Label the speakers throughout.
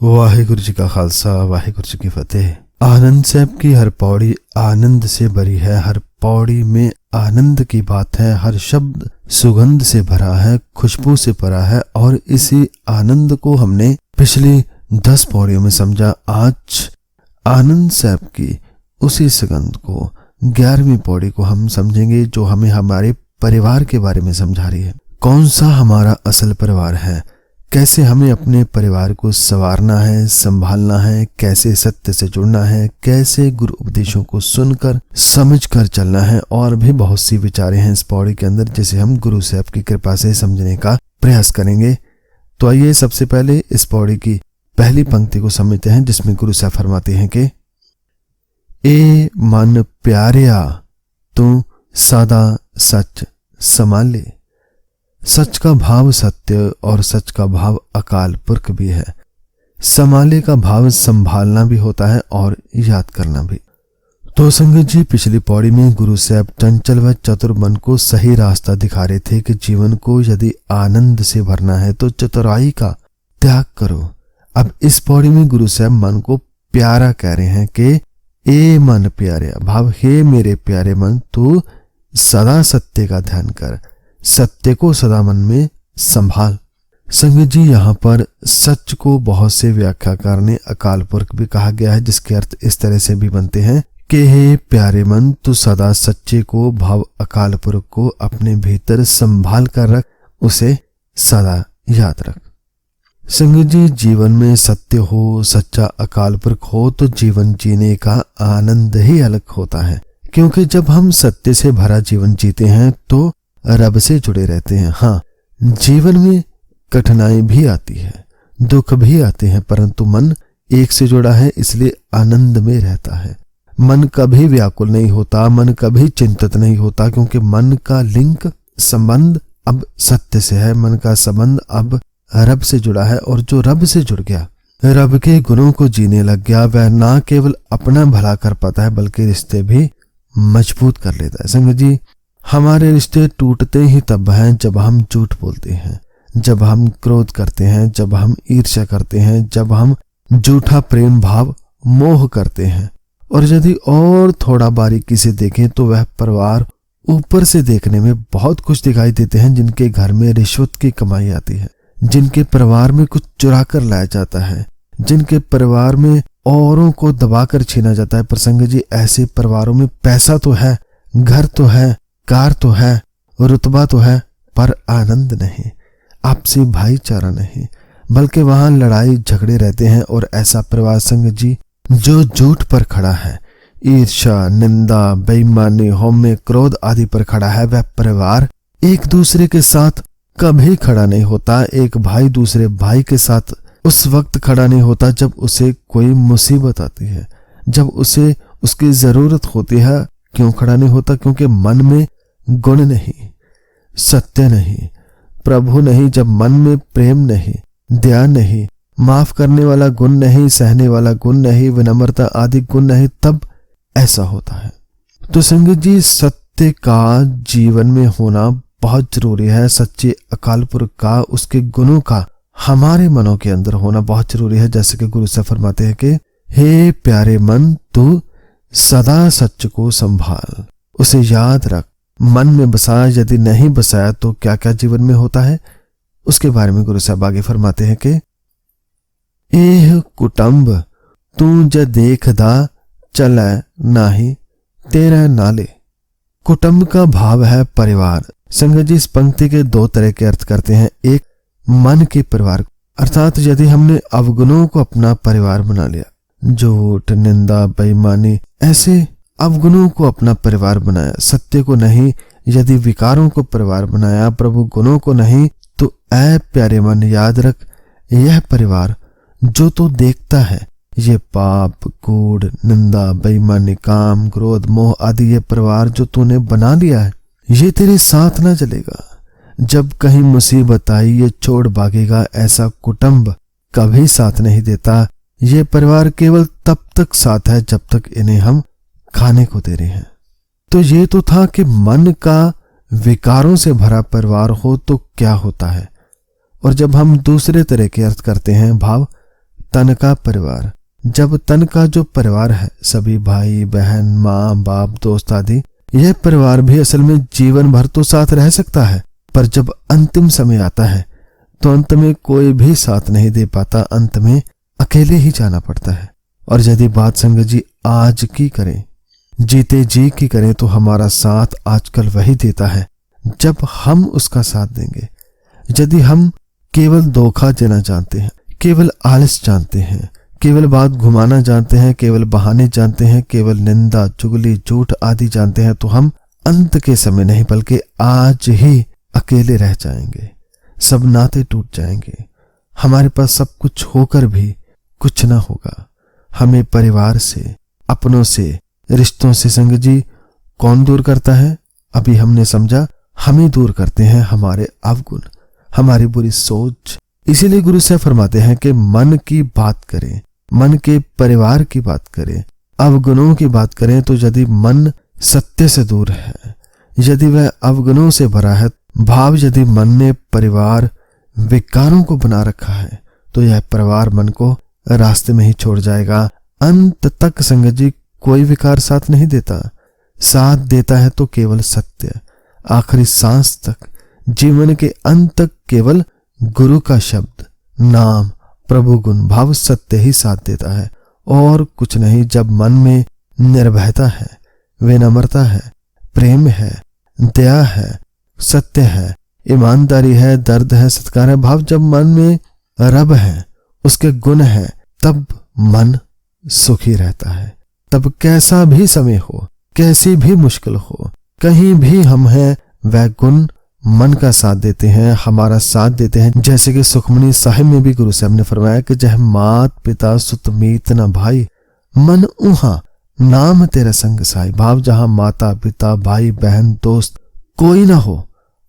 Speaker 1: वाहिगुरु जी का खालसा, वाहिगुरु जी की फतेह। आनंद साहब की हर पौड़ी आनंद से भरी है, हर पौड़ी में आनंद की बात है, हर शब्द सुगंध से भरा है, खुशबू से भरा है। और इसी आनंद को हमने पिछली 10 पौड़ियों में समझा। आज आनंद साहब की उसी सुगंध को 11वीं पौड़ी को हम समझेंगे, जो हमें हमारे परिवार के बारे में समझा रही है। कौन सा हमारा असल परिवार है, कैसे हमें अपने परिवार को संवारना है, संभालना है, कैसे सत्य से जुड़ना है, कैसे गुरु उपदेशों को सुनकर समझकर चलना है। और भी बहुत सी विचारें हैं इस पौड़ी के अंदर, जिसे हम गुरु साहब की कृपा से समझने का प्रयास करेंगे। तो आइए सबसे पहले इस पौड़ी की पहली पंक्ति को समझते हैं, जिसमें गुरु साहब फरमाते हैं कि ए मन प्यारिया तू सदा सच संभाले। सच का भाव सत्य और सच का भाव अकाल पुरख भी है। संभाले का भाव संभालना भी होता है और याद करना भी। तो संगत जी, पिछली पौड़ी में गुरु साहब चंचल व चतुर मन को सही रास्ता दिखा रहे थे कि जीवन को यदि आनंद से भरना है तो चतुराई का त्याग करो। अब इस पौड़ी में गुरु साहब मन को प्यारा कह रहे हैं कि ए मन प्यारे भाव, हे मेरे प्यारे मन, तू सदा सत्य का ध्यान कर, सत्य को सदा मन में संभाल। संगत जी, यहाँ पर सच को बहुत से व्याख्याकार ने अकाल पुरख भी कहा गया है, जिसके अर्थ इस तरह से भी बनते हैं कि हे प्यारे मन, तू सदा सच्चे को भाव अकाल पुरख को अपने भीतर संभाल कर रख, उसे सदा याद रख। संगत जी, जीवन में सत्य हो, सच्चा अकाल पुरख हो तो जीवन जीने का आनंद ही अलग होता है। क्योंकि जब हम सत्य से भरा जीवन जीते हैं तो रब से जुड़े रहते हैं। हाँ, जीवन में कठिनाई भी आती है, दुख भी आते हैं, परंतु मन एक से जुड़ा है, इसलिए आनंद में रहता है। मन कभी व्याकुल नहीं होता, मन कभी चिंतित नहीं होता, क्योंकि मन का लिंक संबंध अब सत्य से है, मन का संबंध अब रब से जुड़ा है। और जो रब से जुड़ गया, रब के गुणों को जीने लग गया, वह ना केवल अपना भला कर पाता है बल्कि रिश्ते भी मजबूत कर लेता है। संगत जी, हमारे रिश्ते टूटते ही तब हैं जब हम झूठ बोलते हैं, जब हम क्रोध करते हैं, जब हम ईर्ष्या करते हैं, जब हम झूठा प्रेम भाव मोह करते हैं। और यदि और थोड़ा बारीकी से देखें तो वह परिवार ऊपर से देखने में बहुत कुछ दिखाई देते हैं, जिनके घर में रिश्वत की कमाई आती है, जिनके परिवार में कुछ चुरा कर लाया जाता है, जिनके परिवार में औरों को दबाकर छीना जाता है। प्रसंग जी, ऐसे परिवारों में पैसा तो है, घर तो है, कार तो है, रुतबा तो है, पर आनंद नहीं, आपसी भाईचारा नहीं, बल्कि वहां लड़ाई झगड़े रहते हैं। और ऐसा परिवार संगत जी जो झूठ पर खड़ा है, ईर्ष्या, निंदा, बेईमानी, हौमे, क्रोध आदि पर खड़ा है, वह परिवार एक दूसरे के साथ कभी खड़ा नहीं होता। एक भाई दूसरे भाई के साथ उस वक्त खड़ा नहीं होता जब उसे कोई मुसीबत आती है, जब उसे उसकी जरूरत होती है। क्यों खड़ा नहीं होता? क्योंकि मन में गुण नहीं, सत्य नहीं, प्रभु नहीं। जब मन में प्रेम नहीं, दया नहीं, माफ करने वाला गुण नहीं, सहने वाला गुण नहीं, विनम्रता आदि गुण नहीं, तब ऐसा होता है। तो संगत जी, सत्य का जीवन में होना बहुत जरूरी है। सच्चे अकाल पुरख का, उसके गुणों का हमारे मनों के अंदर होना बहुत जरूरी है। जैसे कि गुरु साहब फरमाते हैं कि हे प्यारे मन, तू सदा सच को संभाल, उसे याद रख, मन में बसा। यदि नहीं बसाया तो क्या क्या जीवन में होता है, उसके बारे में गुरु साहब आगे फरमाते हैं कि एह कुटुंब तू ज देखदा चलै नाही तेरा नाले। कुटुंब का भाव है परिवार। संगत जी, इस पंक्ति के 2 तरह के अर्थ करते हैं। एक, मन के परिवार, अर्थात यदि हमने अवगुणों को अपना परिवार बना लिया, झूठ, निंदा, बेईमानी, ऐसे अवगुणों को अपना परिवार बनाया, सत्य को नहीं, यदि विकारों को परिवार बनाया, प्रभु गुणों को नहीं, तो ऐ प्यारे मन याद रख, यह परिवार जो तू देखता है, ये पाप, कूड़, निंदा, बेईमानी, काम, क्रोध, मोह आदि ये परिवार जो तूने बना लिया है, ये तेरे साथ ना चलेगा। जब कहीं मुसीबत आई ये छोड़ भागेगा। ऐसा कुटुंब कभी साथ नहीं देता। ये परिवार केवल तब तक साथ है जब तक इन्हें हम खाने को दे रहे हैं। तो ये तो था कि मन का विकारों से भरा परिवार हो तो क्या होता है। और जब हम दूसरे तरह के अर्थ करते हैं भाव, तन का परिवार। जब तन का जो परिवार है, सभी भाई बहन माँ बाप दोस्त आदि, यह परिवार भी असल में जीवन भर तो साथ रह सकता है, पर जब अंतिम समय आता है तो अंत में कोई भी साथ नहीं दे पाता, अंत में अकेले ही जाना पड़ता है। और यदि बात संगत जी आज की करें, जीते जी की करें, तो हमारा साथ आजकल वही देता है जब हम उसका साथ देंगे। यदि हम केवल धोखा देना जानते हैं, केवल आलस जानते हैं, केवल बात घुमाना जानते हैं, केवल बहाने जानते हैं, केवल निंदा चुगली झूठ आदि जानते हैं, तो हम अंत के समय नहीं बल्कि आज ही अकेले रह जाएंगे। सब नाते टूट जाएंगे। हमारे पास सब कुछ होकर भी कुछ ना होगा। हमें परिवार से, अपनों से, रिश्तों से संगत जी कौन दूर करता है? अभी हमने समझा, हमें दूर करते हैं हमारे अवगुण, हमारी बुरी सोच। इसीलिए गुरु साहब फरमाते हैं कि मन की बात करें, मन के परिवार की बात करें, अवगुणों की बात करें। तो यदि मन सत्य से दूर है, यदि वह अवगुणों से भरा है, भाव यदि मन ने परिवार विकारों को बना रखा है, तो यह परिवार मन को रास्ते में ही छोड़ जाएगा। अंत तक संगत जी कोई विकार साथ नहीं देता, साथ देता है तो केवल सत्य। आखिरी सांस तक, जीवन के अंत तक केवल गुरु का शब्द, नाम, प्रभु गुण, भाव, सत्य ही साथ देता है और कुछ नहीं। जब मन में निर्भयता है, विनम्रता है, प्रेम है, दया है, सत्य है, ईमानदारी है, दर्द है, सत्कार है, भाव, जब मन में रब है, उसके गुण है, तब मन सुखी रहता है। तब कैसा भी समय हो, कैसी भी मुश्किल हो, कहीं भी हम हैं, वह गुण मन का साथ देते हैं, हमारा साथ देते हैं। जैसे कि सुखमनी साहिब में भी गुरु साहब ने फरमाया कि जह मात पिता सुत मीत न भाई, मन उहा नाम तेरा संग साई। भाव, जहां माता पिता भाई बहन दोस्त कोई ना हो,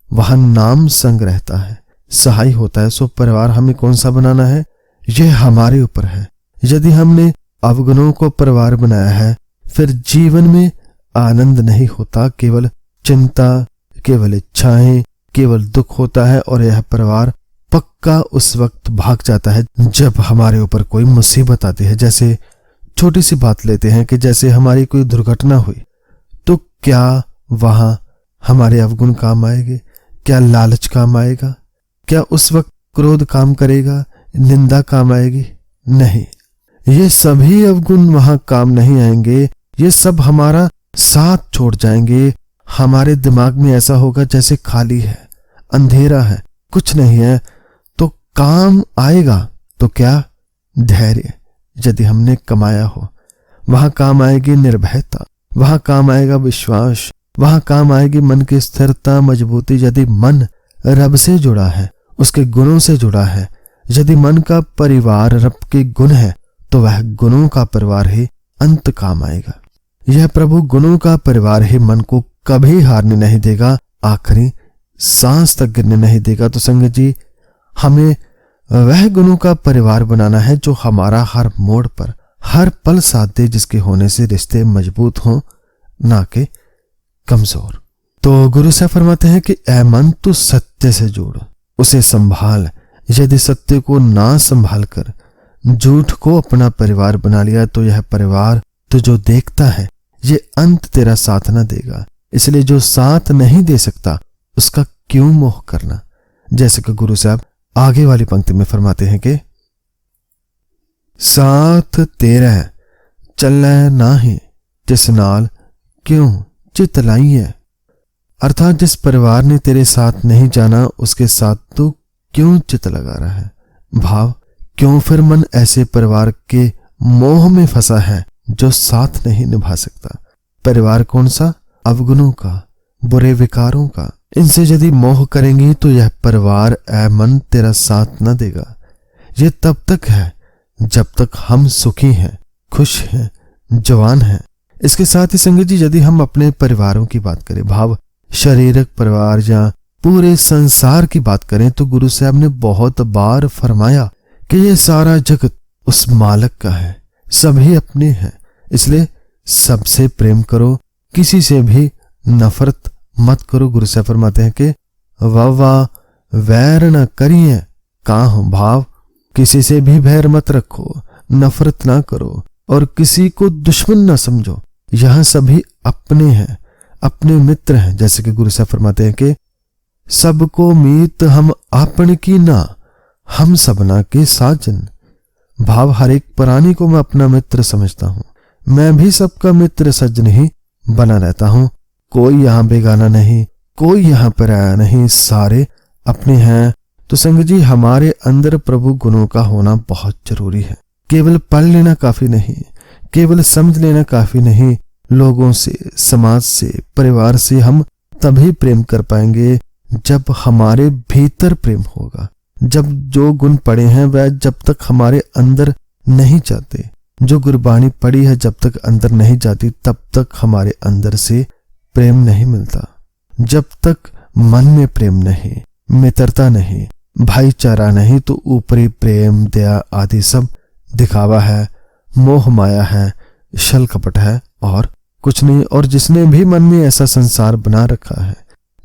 Speaker 1: वहां नाम संग रहता है, सहाय होता है। सो परिवार हमें कौन सा बनाना है, यह हमारे ऊपर है। यदि हमने अवगुणों को परिवार बनाया है, फिर जीवन में आनंद नहीं होता, केवल चिंता, केवल इच्छाएं, केवल दुख होता है। और यह परिवार पक्का उस वक्त भाग जाता है जब हमारे ऊपर कोई मुसीबत आती है। जैसे छोटी सी बात लेते हैं कि जैसे हमारी कोई दुर्घटना हुई, तो क्या वहां हमारे अवगुण काम आएंगे? क्या लालच काम आएगा? क्या उस वक्त क्रोध काम करेगा? निंदा काम आएगी? नहीं, ये सभी अवगुण वहां काम नहीं आएंगे। ये सब हमारा साथ छोड़ जाएंगे। हमारे दिमाग में ऐसा होगा जैसे खाली है, अंधेरा है, कुछ नहीं है। तो काम आएगा तो क्या? धैर्य, यदि हमने कमाया हो। वहां काम आएगी निर्भयता, वहां काम आएगा विश्वास, वहां काम आएगी मन की स्थिरता, मजबूती। यदि मन रब से जुड़ा है, उसके गुणों से जुड़ा है, यदि मन का परिवार रब के गुण है, तो वह गुणों का परिवार ही अंत काम आएगा। यह प्रभु गुणों का परिवार ही मन को कभी हारने नहीं देगा, आखिरी सांस तक गिरने नहीं देगा। तो संगत जी, हमें वह गुणों का परिवार बनाना है जो हमारा हर मोड़ पर, हर पल साथ दे, जिसके होने से रिश्ते मजबूत हों, ना कि कमजोर। तो गुरु साहब फरमाते हैं कि ऐ मन तू सत्य से जुड़, उसे संभाल। यदि सत्य को ना संभाल कर झूठ को अपना परिवार बना लिया, तो यह परिवार तो जो देखता है, ये अंत तेरा साथ ना देगा। इसलिए जो साथ नहीं दे सकता, उसका क्यों मोह करना। जैसे कि गुरु साहब आगे वाली पंक्ति में फरमाते हैं कि साथ तेरा चलै नाही जिस नाल क्यों चित लाइए। अर्थात जिस परिवार ने तेरे साथ नहीं जाना, उसके साथ तू क्यों चित लगा रहा है। भाव, क्यों फिर मन ऐसे परिवार के मोह में फंसा है जो साथ नहीं निभा सकता। परिवार कौन सा? अवगुणों का, बुरे विकारों का। इनसे यदि मोह करेंगी तो यह परिवार ऐ मन तेरा साथ न देगा। ये तब तक है जब तक हम सुखी हैं, खुश हैं, जवान हैं। इसके साथ ही संगत जी, यदि हम अपने परिवारों की बात करें, भाव शारीरिक परिवार या पूरे संसार की बात करें, तो गुरु साहब ने बहुत बार फरमाया कि ये सारा जगत उस मालिक का है, सभी अपने हैं। इसलिए सबसे प्रेम करो, किसी से भी नफरत मत करो। गुरु साहब फरमाते हैं कि वाह वैर न करिए काहू। भाव, किसी से भी बैर मत रखो, नफरत ना करो और किसी को दुश्मन ना समझो। यह सभी अपने हैं, अपने मित्र हैं। जैसे कि गुरु साहब फरमाते हैं कि सबको मीत हम आपन की ना, हम सबना के साजन। भाव हर एक प्राणी को मैं अपना मित्र समझता हूं। मैं भी सबका मित्र सज्जन ही बना रहता हूं। कोई यहां बेगाना नहीं, कोई यहां पर आया नहीं, सारे अपने हैं। तो संग जी, हमारे अंदर प्रभु गुणों का होना बहुत जरूरी है। केवल पढ़ लेना काफी नहीं, केवल समझ लेना काफी नहीं। लोगों से, समाज से, परिवार से हम तभी प्रेम कर पाएंगे जब हमारे भीतर प्रेम होगा। जब जो गुण पड़े हैं वह जब तक हमारे अंदर नहीं जाते, जो गुरबाणी पड़ी है जब तक अंदर नहीं जाती, तब तक हमारे अंदर से प्रेम नहीं मिलता। जब तक मन में प्रेम नहीं, मित्रता नहीं, भाईचारा नहीं, तो ऊपरी प्रेम, दया आदि सब दिखावा है, मोह माया है, छल कपट है और कुछ नहीं। और जिसने भी मन में ऐसा संसार बना रखा है,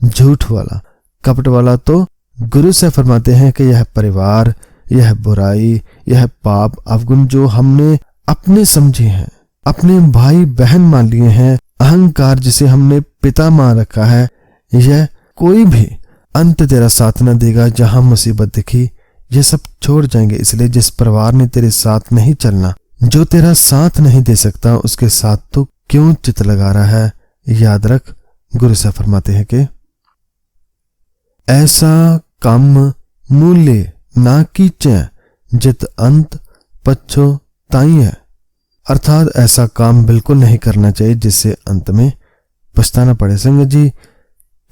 Speaker 1: झूठ वाला, कपट वाला, तो गुरु से फरमाते हैं कि यह परिवार, यह बुराई, यह पाप, अवगुण जो हमने अपने समझे हैं, अपने भाई बहन मान लिए हैं, अहंकार जिसे हमने पिता मान रखा है, यह कोई भी अंत तेरा साथ न देगा। जहां मुसीबत दिखी ये सब छोड़ जाएंगे। इसलिए जिस परिवार ने तेरे साथ नहीं चलना, जो तेरा साथ नहीं दे सकता, उसके साथ तो क्यों चित लगा रहा है। याद रख, गुरु साहब फरमाते हैं कि ऐसा काम मूल्य ना कीचे, जित अंत पच्छो ताई है। अर्थात ऐसा काम बिल्कुल नहीं करना चाहिए जिससे अंत में पछताना पड़े। संगत जी,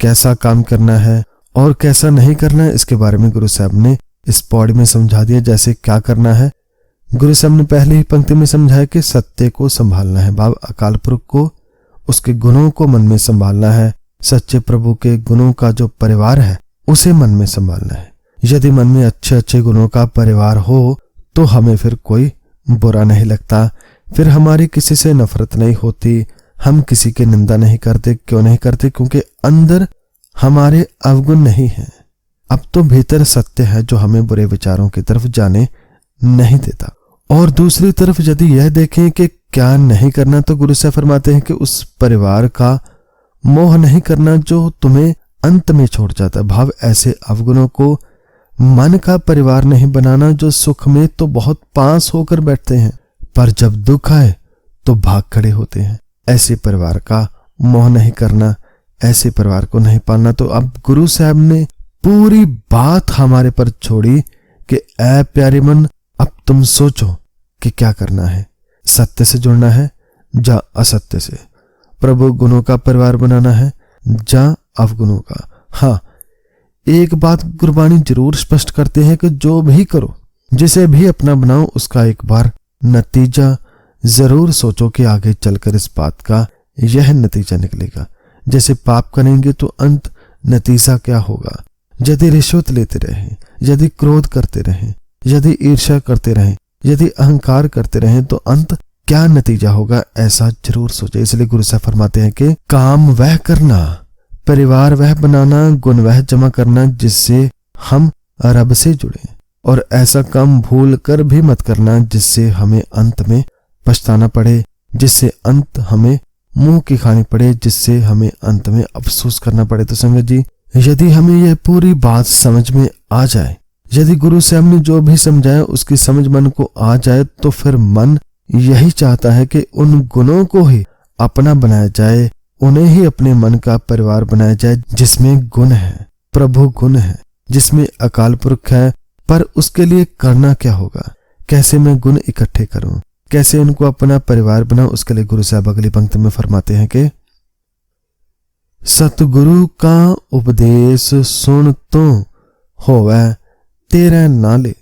Speaker 1: कैसा काम करना है और कैसा नहीं करना है, इसके बारे में गुरु साहब ने इस पौड़ी में समझा दिया। जैसे क्या करना है, गुरु साहब ने पहले ही पंक्ति में समझाया कि सत्य को संभालना है, भाव अकाल पुरख को, उसके गुणों को मन में संभालना है। सच्चे प्रभु के गुणों का जो परिवार है उसे मन में संभालना है। यदि मन में अच्छे अच्छे गुणों का परिवार हो तो हमें फिर कोई बुरा नहीं लगता, फिर हमारी किसी से नफरत नहीं होती, हम किसी की निंदा नहीं करते। क्यों नहीं करते? क्योंकि अंदर हमारे अवगुण नहीं है। अब तो भीतर सत्य है जो हमें बुरे विचारों की तरफ जाने नहीं देता। और दूसरी तरफ यदि यह देखें कि क्या नहीं करना, तो गुरु साहब फरमाते हैं कि उस परिवार का मोह नहीं करना जो तुम्हें अंत में छोड़ जाता है। भाव ऐसे अवगुणों को मन का परिवार नहीं बनाना जो सुख में तो बहुत पास होकर बैठते हैं, पर जब दुख आए तो भाग खड़े होते हैं। ऐसे परिवार का मोह नहीं करना, ऐसे परिवार को नहीं पालना। तो अब गुरु साहब ने पूरी बात हमारे पर छोड़ी कि ऐ प्यारे मन, अब तुम सोचो कि क्या करना है। सत्य से जुड़ना है या असत्य से? प्रभु गुणों का परिवार बनाना है या अवगुणों का? हाँ, एक बात गुरबाणी जरूर स्पष्ट करते हैं कि जो भी करो, जिसे भी अपना बनाओ, उसका एक बार नतीजा जरूर सोचो कि आगे चलकर इस बात का यह नतीजा निकलेगा। जैसे पाप करेंगे तो अंत नतीजा क्या होगा? यदि रिश्वत लेते रहें, यदि क्रोध करते रहें, यदि ईर्ष्या करते रहें, यदि अहंकार करते रहें, तो अंत क्या नतीजा होगा? ऐसा जरूर सोचे। इसलिए गुरु साहब फरमाते हैं कि काम वह करना, परिवार वह बनाना, गुण वह जमा करना जिससे हम रब से जुड़े, और ऐसा काम भूल कर भी मत करना जिससे हमें अंत में पछताना पड़े, जिससे अंत हमें मुंह की खानी पड़े, जिससे हमें अंत में अफसोस करना पड़े। तो संगत जी, यदि हमें यह पूरी बात समझ में आ जाए, यदि गुरु साहब ने जो भी समझाया उसकी समझ मन को आ जाए, तो फिर मन यही चाहता है कि उन गुणों को ही अपना बनाया जाए, उन्हें ही अपने मन का परिवार बनाया जाए जिसमें गुण है, प्रभु गुण है, जिसमें अकाल पुरख है। पर उसके लिए करना क्या होगा? कैसे मैं गुण इकट्ठे करूं, कैसे इनको अपना परिवार बनाऊं? उसके लिए गुरु साहब अगली पंक्ति में फरमाते हैं कि सतगुरु का उपदेश सुन तो होवे तेरे नाले।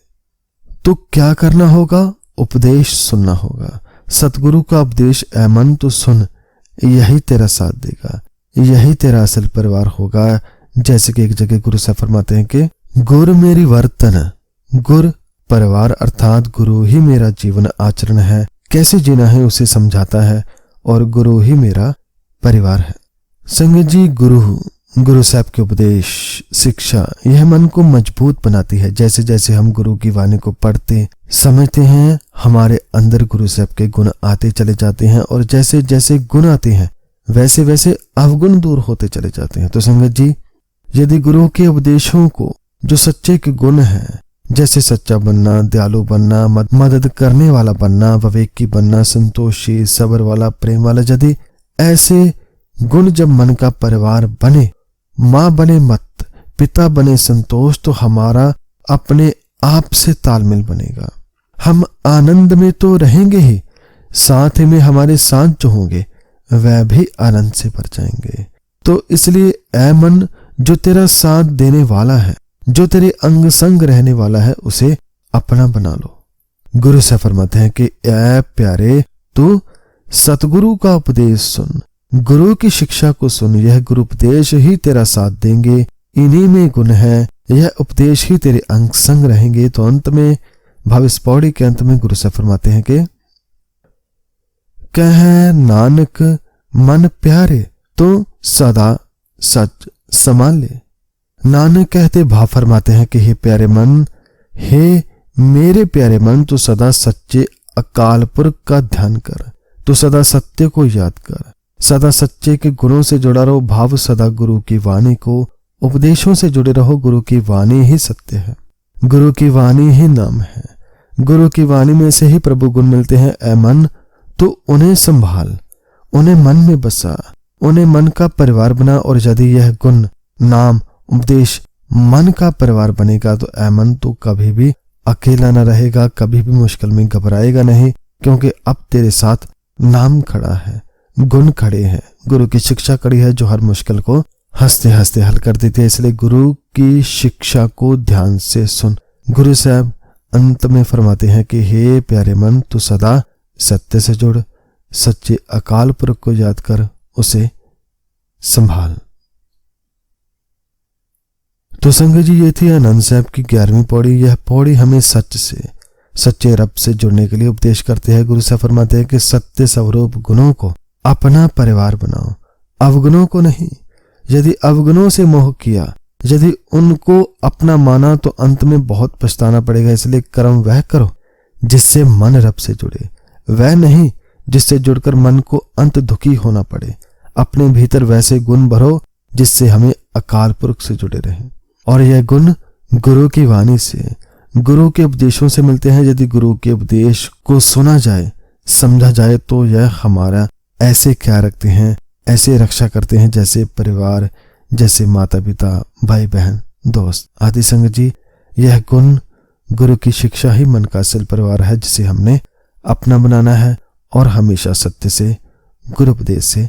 Speaker 1: तो क्या करना होगा? उपदेश सुनना होगा। सतगुरु का उपदेश ऐ मन तो सुन, यही तेरा साथ देगा, यही तेरा असल परिवार होगा। जैसे कि एक जगह गुरु साहब फरमाते हैं कि गुरु मेरी वर्तन, गुरु परिवार अर्थात गुरु ही मेरा जीवन आचरण है, कैसे जीना है उसे समझाता है, और गुरु ही मेरा परिवार है। संगत जी, गुरु गुरु साहब के उपदेश शिक्षा यह मन को मजबूत बनाती है। जैसे जैसे हम गुरु की वाणी को पढ़ते समझते हैं, हमारे अंदर गुरु साहब के गुण आते चले जाते हैं, और जैसे जैसे गुण आते हैं वैसे वैसे अवगुण दूर होते चले जाते हैं। तो संगत जी, यदि गुरु के उपदेशों को जो सच्चे के गुण हैं, जैसे सच्चा बनना, दयालु बनना, मदद करने वाला बनना, विवेकी बनना, संतोषी, सब्र वाला, प्रेम वाला, यदि ऐसे गुण जब मन का परिवार बने, माँ बने मत, पिता बने संतोष, तो हमारा अपने आप से तालमेल बनेगा। हम आनंद में तो रहेंगे ही, साथ में हमारे साथ जो होंगे वह भी आनंद से भर जाएंगे। तो इसलिए ऐ मन, जो तेरा साथ देने वाला है, जो तेरे अंग संग रहने वाला है, उसे अपना बना लो। गुरु से फरमाते हैं कि ऐ प्यारे, तू सतगुरु का उपदेश सुन, गुरु की शिक्षा को सुन, यह गुरु उपदेश ही तेरा साथ देंगे, इन्हीं में गुण है, यह उपदेश ही तेरे अंग संग रहेंगे। तो अंत में इस पौड़ी के अंत में गुरु साहब फरमाते हैं कि कह नानक मन प्यारे, तो सदा सच संभाल ले। नानक कहते भाव फरमाते हैं कि हे प्यारे मन, हे मेरे प्यारे मन, तो सदा सच्चे अकाल पुरख का ध्यान कर, तो सदा सत्य को याद कर, सदा सच्चे के गुणों से जुड़ा रहो। भाव सदा गुरु की वाणी को उपदेशों से जुड़े रहो। गुरु की वाणी ही सत्य है, गुरु की वाणी ही नाम है, गुरु की वाणी में से ही प्रभु गुण मिलते हैं। ऐ मन, तो उन्हें संभाल, उन्हें मन में बसा, उन्हें मन का परिवार बना। और यदि यह गुण, नाम, उपदेश मन का परिवार बनेगा, तो ऐ मन, तो कभी भी अकेला न रहेगा, कभी भी मुश्किल में घबराएगा नहीं, क्योंकि अब तेरे साथ नाम खड़ा है, गुण खड़े हैं, गुरु की शिक्षा खड़ी है, जो हर मुश्किल को हंसते हंसते हल कर देती है। इसलिए गुरु की शिक्षा को ध्यान से सुन। गुरु साहब अंत में फरमाते हैं कि हे प्यारे मन, तू सदा सत्य से जुड़, सच्चे अकाल पुरख को याद कर, उसे संभाल। तो संगत जी, ये थी आनंद साहब की 11वीं पौड़ी। यह पौड़ी हमें सच से, सच्चे रब से जुड़ने के लिए उपदेश करते हैं। गुरु साहब फरमाते हैं कि सत्य स्वरूप गुणों को अपना परिवार बनाओ, अवगुणों को नहीं। यदि अवगुणों से मोह किया, यदि उनको अपना माना, तो अंत में बहुत पछताना पड़ेगा। इसलिए कर्म वह करो जिससे मन रब से जुड़े, वह नहीं जिससे जुड़कर मन को अंत दुखी होना पड़े। अपने भीतर वैसे गुण भरो जिससे हमें अकाल पुरख से जुड़े रहें, और यह गुण गुरु की वाणी से, गुरु के उपदेशों से मिलते हैं। यदि गुरु के उपदेश को सुना जाए, समझा जाए, तो यह हमारा ऐसे ख्याल रखते हैं, ऐसे रक्षा करते हैं जैसे परिवार, जैसे माता पिता, भाई बहन, दोस्त आदि। संगत जी, यह गुण गुरु की शिक्षा ही मन का असल परिवार है, जिसे हमने अपना बनाना है और हमेशा सत्य से, गुरु उपदेश से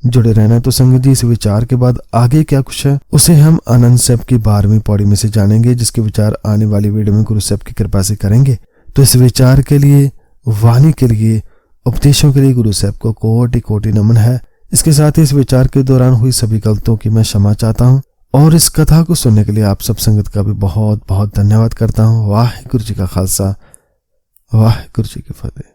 Speaker 1: जुड़े रहना। तो संगत जी, इस विचार के बाद आगे क्या कुछ है, उसे हम आनंद साहब की 12वीं पौड़ी में से जानेंगे, जिसके विचार आने वाली वीडियो में गुरु साहब की कृपा से करेंगे। तो इस विचार के लिए, वाणी के लिए, उपदेशों के लिए गुरु साहब को कोटि कोटि नमन है। इसके साथ ही इस विचार के दौरान हुई सभी गलतियों की मैं क्षमा चाहता हूँ, और इस कथा को सुनने के लिए आप सब संगत का भी बहुत बहुत धन्यवाद करता हूँ। वाहिगुरु जी का खालसा, वाहिगुरु जी की फतेह।